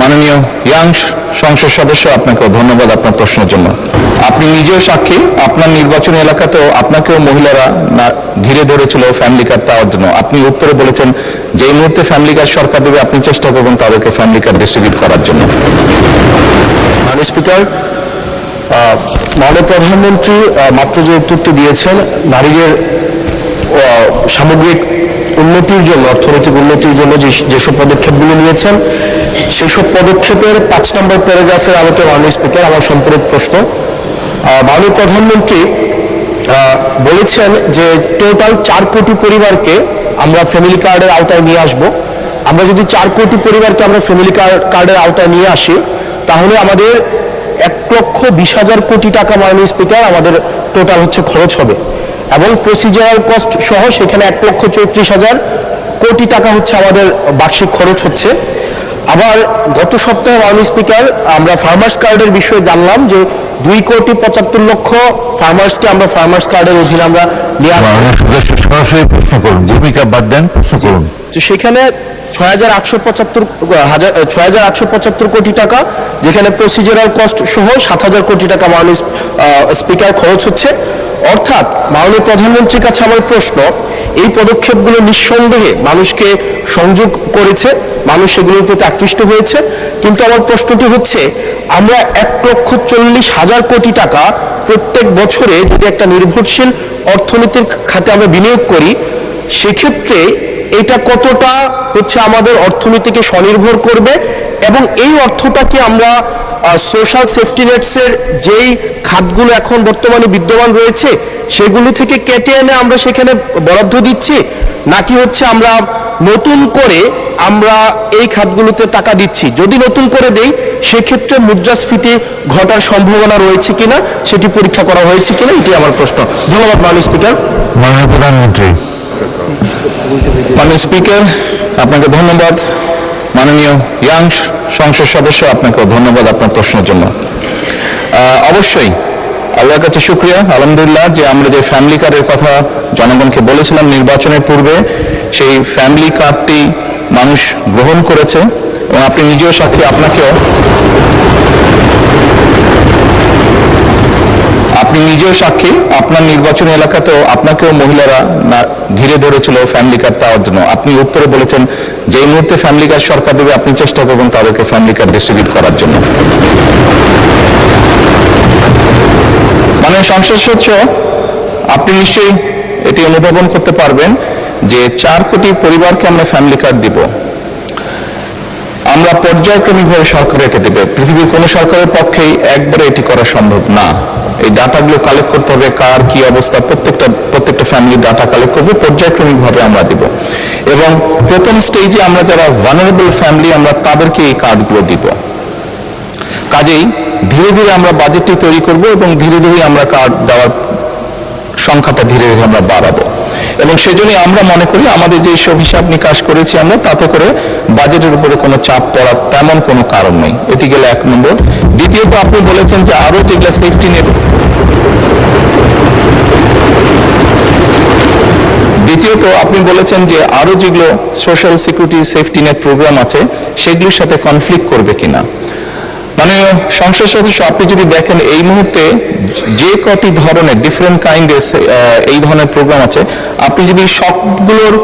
মাননীয় ইয়াং সংসদ সদস্য, আপনাকে ধন্যবাদ আপনার প্রশ্নের জন্য। আপনি নিজেও সাক্ষী, আপনার নির্বাচনী এলাকাতেও আপনাকেও মহিলারা ঘিরে ধরেছিল ফ্যামিলি কার্ড পাওয়ার জন্য। আপনি উত্তরে বলেছেন যে এই মুহূর্তে ফ্যামিলি কার্ড সরকার দেবে, আপনি চেষ্টা করবেন তাদেরকে ফ্যামিলি কার্ড ডিস্ট্রিবিউট করার জন্য। মাননীয় স্পিকার, মাননীয় প্রধানমন্ত্রী মাত্র যে উত্তরটি দিয়েছেন, নারীদের সামগ্রিক উন্নতির জন্য, অর্থনৈতিক উন্নতির জন্য যেসব পদক্ষেপগুলো নিয়েছেন, সেই সব পদক্ষেপের 5 নম্বর প্যারাগ্রাফের আলোকে মাননীয় স্পিকার আমার সম্পূরক প্রশ্ন। মাননীয় প্রধানমন্ত্রী বলেছেন যে টোটাল 4 কোটি পরিবারকে আমরা ফ্যামিলি কার্ডের আওতায় নিয়ে আসব। আমরা যদি 4 কোটি পরিবারকে আমরা ফ্যামিলি কার্ডের আওতায় নিয়ে আসি, তাহলে আমাদের 1,20,000 কোটি টাকা মাননীয় স্পিকার আমাদের টোটাল খরচ হবে, এবং প্রসিজারাল কস্ট সহ সেখানে 1,34,000 কোটি টাকা আমাদের বার্ষিক খরচ হচ্ছে। আবার গত সপ্তাহে মাননীয় স্পিকার আমরা ফার্মার্স কার্ডের বিষয়ে জানলাম যে 2,75,00,000 ফার্মার্সকে আমরা ফার্মার্স কার্ডের অধীনে আমরা নিয়ে সরাসরি প্রশ্ন করুন, ভূমিকা বাদ দেন, প্রশ্ন করুন। তো সেখানে 6,875 কোটি টাকা, যেখানে প্রসিজারাল কস্ট সহ 7,000 কোটি টাকা মাননীয় স্পিকার খরচ হচ্ছে। অর্থাৎ মাননীয় প্রধানমন্ত্রীর কাছে আমার প্রশ্ন, এই পদক্ষেপগুলো নিঃসন্দেহে মানুষকে সংযোগ করেছে, মানুষ সেগুলোর প্রতি আকৃষ্ট হয়েছে, কিন্তু আমার প্রশ্নটি হচ্ছে, আমরা 1,40,000 কোটি টাকা প্রত্যেক বছরে যদি একটা নির্ভরশীল অর্থনীতির খাতে আমরা বিনিয়োগ করি, সেক্ষেত্রে এটা কতটা আমাদের অর্থনীতিকে স্বনির্ভর করবে, এবং এই অর্থটাকে আমরা সোশ্যাল সেফটি নেটসের যেই খাতগুলো এখন বর্তমানে বিদ্যমান রয়েছে সেগুলো থেকে কেটে এনে আমরা সেখানে বরাদ্দ দিচ্ছি, নাকি আমরা নতুন করে আমরা এই খাতগুলোতে টাকা দিচ্ছি? যদি নতুন করে দেই, সেক্ষেত্রে মুদ্রাস্ফীতি ঘটার সম্ভাবনা রয়েছে কিনা সেটি পরীক্ষা করা হয়েছে কিনা, এটি আমার প্রশ্ন। ধন্যবাদ মাননীয় স্পিকার। মাননীয় প্রধানমন্ত্রী। মাননীয় স্পিকার, আপনাকে ধন্যবাদ। মাননীয় ইয়াং সংসদ সদস্য, আপনাকে ধন্যবাদ আপনার প্রশ্নের জন্য। অবশ্যই আল্লাহর কাছে শুকরিয়া, আলহামদুলিল্লাহ, যে আমরা যে ফ্যামিলি কার্ডের কথা জনগণকে বলেছিলাম নির্বাচনের পূর্বে, সেই ফ্যামিলি কার্ডটি মানুষ গ্রহণ করেছে, এবং আপনি নিজেও সাক্ষী, আপনি নিজেও সাক্ষী, আপনার নির্বাচনী এলাকাতেও আপনাকেও মহিলারা ঘিরে ধরেছিল ফ্যামিলি কার্ড পাওয়ার জন্য। আপনি উত্তরে বলেছেন যে এই মুহূর্তে ফ্যামিলি কার্ড সরকার দেবে, আপনি চেষ্টা করবেন তাদেরকে ফ্যামিলি কার্ড ডিস্ট্রিবিউট করার জন্য। মানে সংসদ সদস্য, আপনি নিশ্চয়ই এটি অনুধাবন করতে পারবেন যে 4 কোটি পরিবারকে আমরা ফ্যামিলি কার্ড দিব। আমরা পর্যায়ক্রমিকভাবে সরকার এটা দেবে, পৃথিবীর কোনো সরকারের পক্ষেই একবারে এটি করা সম্ভব না। এই ডাটাগুলো কালেক্ট করতে হবে, কার কি অবস্থা, প্রত্যেকটা ফ্যামিলির ডাটা কালেক্ট করবো, পর্যায়ক্রমিকভাবে আমরা দিব, এবং প্রথম স্টেজে আমরা যারা ভালনারেবল ফ্যামিলি আমরা তাদেরকে এই কার্ডগুলো দিব। কাজেই ধীরে ধীরে আমরা বাজেটটি তৈরি করব, এবং ধীরে ধীরে আমরা কার্ড দেওয়ার সংখ্যাটা ধীরে ধীরে আমরা বাড়াবো, এবং সেজন্যই আমরা মনে করি আমাদের যে সব হিসাব নিকাশ করেছি আমরা, তাতে করে বাজেটের উপরে কোনো চাপ পড়ার তেমন কোনো কারণ নেই। এটি গেলে 1 নম্বর। দ্বিতীয়ত, আপনি বলেছেন যে আরো যেগুলো সেফটি নেট, যেগুলো social security safety net program আছে সেগুলোর সাথে কনফ্লিক্ট করবে কিনা। মানে সংসদ সদস্য, আপনি যদি দেখেন এই মুহূর্তে যে কটি ধরনের ডিফারেন্ট কাইন্ডের এই ধরনের প্রোগ্রাম আছে, আপনি যদি সবগুলোর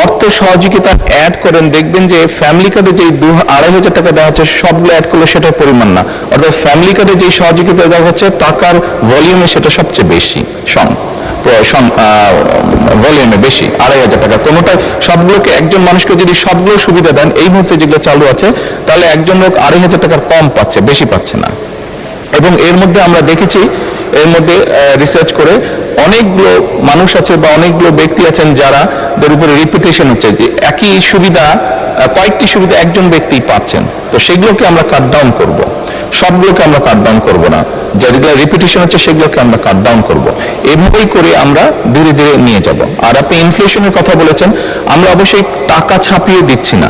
অর্থ সহযোগিতা অ্যাড করেন, দেখবেন যে ফ্যামিলি কার্ডে যে 2,500 টাকা দেওয়া হচ্ছে সবগুলো অ্যাড করলে সেটার পরিমাণ না, অর্থাৎ ফ্যামিলি কার্ডে যে সহযোগিতা দেওয়া হচ্ছে টাকার ভলিউমে সেটা সবচেয়ে বেশি, ভলিউমে বেশি, 2,500 টাকা। কোনোটা সবগুলোকে একজন মানুষকে যদি সবগুলো সুবিধা দেন এই মুহূর্তে যেগুলো চালু আছে, তাহলে একজন লোক 2,500 টাকার কম পাচ্ছে, বেশি পাচ্ছে না। এবং এর মধ্যে আমরা দেখেছি, এর মধ্যে রিসার্চ করে অনেকগুলো মানুষ আছে বা অনেকগুলো ব্যক্তি আছেন যাদের উপরে রিপিটেশন হচ্ছে, যে একই সুবিধা, কয়েকটি সুবিধা একজন ব্যক্তি পাচ্ছেন। তো সেগুলোকে আমরা কাট ডাউন করবো, সবগুলোকে আমরা কাট ডাউন করবো না, যেগুলো রিপিটেশন হচ্ছে সেগুলোকে আমরা কাট ডাউন করবো। এভাবেই করে আমরা ধীরে ধীরে নিয়ে যাব। আর আপনি ইনফ্লেশনের কথা বলেছেন, আমরা অবশ্যই টাকা ছাপিয়ে দিচ্ছি না,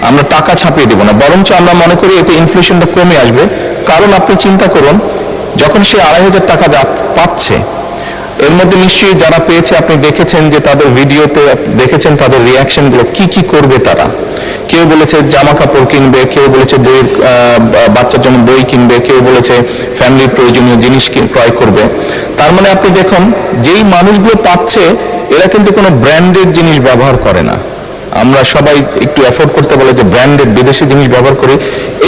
আমরা টাকা ছাপিয়ে দিব না, বরঞ্চ আমরা মনে করি এতে ইনফ্লেশনটা কমে আসবে। কারণ আপনি চিন্তা করুন, যখন সে 2,500 টাকা পাচ্ছে এর মধ্যে নিশ্চয়ই যারা পেয়েছে আপনি দেখেছেন যে তাদের ভিডিওতে দেখেছেন তাদের রিয়াকশন গুলো কি কি করবে তারা। কেউ বলেছে জামা কাপড় কিনবে, কেউ বলেছে বইয়ের বাচ্চার জন্য বই কিনবে, কেউ বলেছে ফ্যামিলির প্রয়োজনীয় জিনিস ক্রয় করবে। তার মানে আপনি দেখুন যেই মানুষগুলো পাচ্ছে এরা কিন্তু কোনো ব্র্যান্ডেড জিনিস ব্যবহার করে না। আমরা সবাই একটু এফোর্ড করতে বলে যে ব্র্যান্ডেড বিদেশি জিনিস ব্যবহার করি,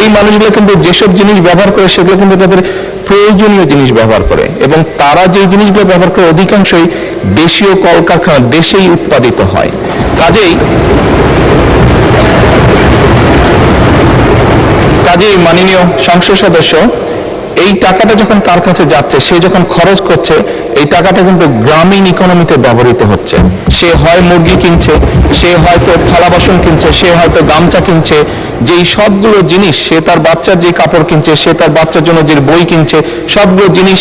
এই মানুষগুলো কিন্তু যেসব জিনিস ব্যবহার করে সেগুলো কিন্তু তাদের প্রয়োজনীয় জিনিস ব্যবহার করে, এবং তারা যে জিনিসগুলো ব্যবহার করে অধিকাংশই দেশীয় কলকারখানা দেশেই উৎপাদিত হয়। কাজেই মাননীয় সংসদ সদস্য, এই টাকাটা যখন তার কাছে যাচ্ছে, সে যখন খরচ করছে, এই টাকাটা কিন্তু গ্রামীণ ইকোনমিতে ব্যবহৃত হচ্ছে। সে হয় মুরগি কিনছে, সে হয়তো থালা বাসন কিনছে, সে হয়তো গামছা কিনছে, যেই সবগুলো জিনিস, সে তার বাচ্চার যে কাপড় কিনছে, সে তার বাচ্চার জন্য যে বই কিনছে, সবগুলো জিনিস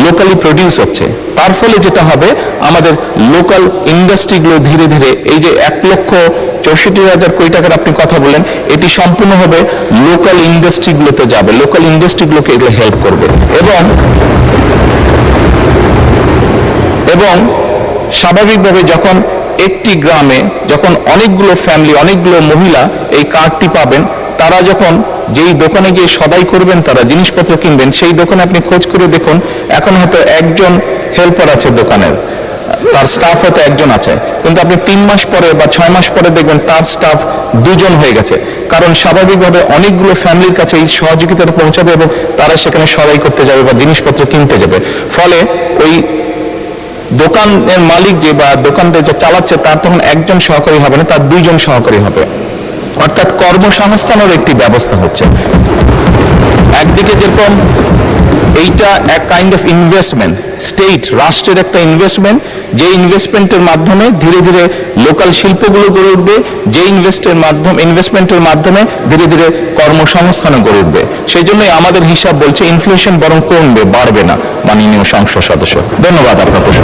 লোকালি প্রডিউস হচ্ছে। তার ফলে যেটা হবে, আমাদের লোকাল ইন্ডাস্ট্রিগুলো ধীরে ধীরে, এই যে 1,64,000 কোটি টাকার আপনি কথা বলেন, এটি সম্পূর্ণভাবে লোকাল ইন্ডাস্ট্রিগুলোতে যাবে, লোকাল ইন্ডাস্ট্রিগুলোকে এগুলো হেল্প করবে। এবং স্বাভাবিকভাবে যখন একটি গ্রামে যখন অনেকগুলো ফ্যামিলি, অনেকগুলো মহিলা এই কার্ডটি পাবেন, তারা যখন যেই দোকানে গিয়ে সদাই করবেন, তারা জিনিসপত্র কিনবেন, সেই দোকানে আপনি খোঁজ করে দেখুন, এখন হয়তো একজন হেল্পার আছে দোকানের, তার স্টাফ হয়তো একজন আছে, কিন্তু আপনি 3 মাস পরে বা 6 মাস পরে দেখবেন তার স্টাফ 2 জন হয়ে গেছে। কারণ স্বাভাবিকভাবে অনেকগুলো ফ্যামিলির কাছে এই সহযোগিতাটা পৌঁছাবে এবং তারা সেখানে সদাই করতে যাবে বা জিনিসপত্র কিনতে যাবে। ফলে ওই দোকানের মালিক যে বা দোকানটা যে চালাচ্ছে, তার তখন একজন সহকারী হবে না, তার 2 জন সহকারী হবে, অর্থাৎ কর্মসংস্থানের একটি ব্যবস্থা হচ্ছে। একদিকে যেরকম এইটা এক কাইন্ড অফ ইনভেস্টমেন্ট, স্টেট রাষ্ট্রের একটা ইনভেস্টমেন্ট, যে ইনভেস্টমেন্টের মাধ্যমে ধীরে ধীরে লোকাল শিল্পগুলো গড়ে উঠবে, যে ইনভেস্টমেন্টের মাধ্যমে ধীরে ধীরে কর্মসংস্থানও গড়ে উঠবে। সেই জন্যই আমাদের হিসাব বলছে ইনফ্লেশন বরং কমবে, বাড়বে না। মাননীয় সংসদ সদস্য, ধন্যবাদ আপনার প্রশ্ন।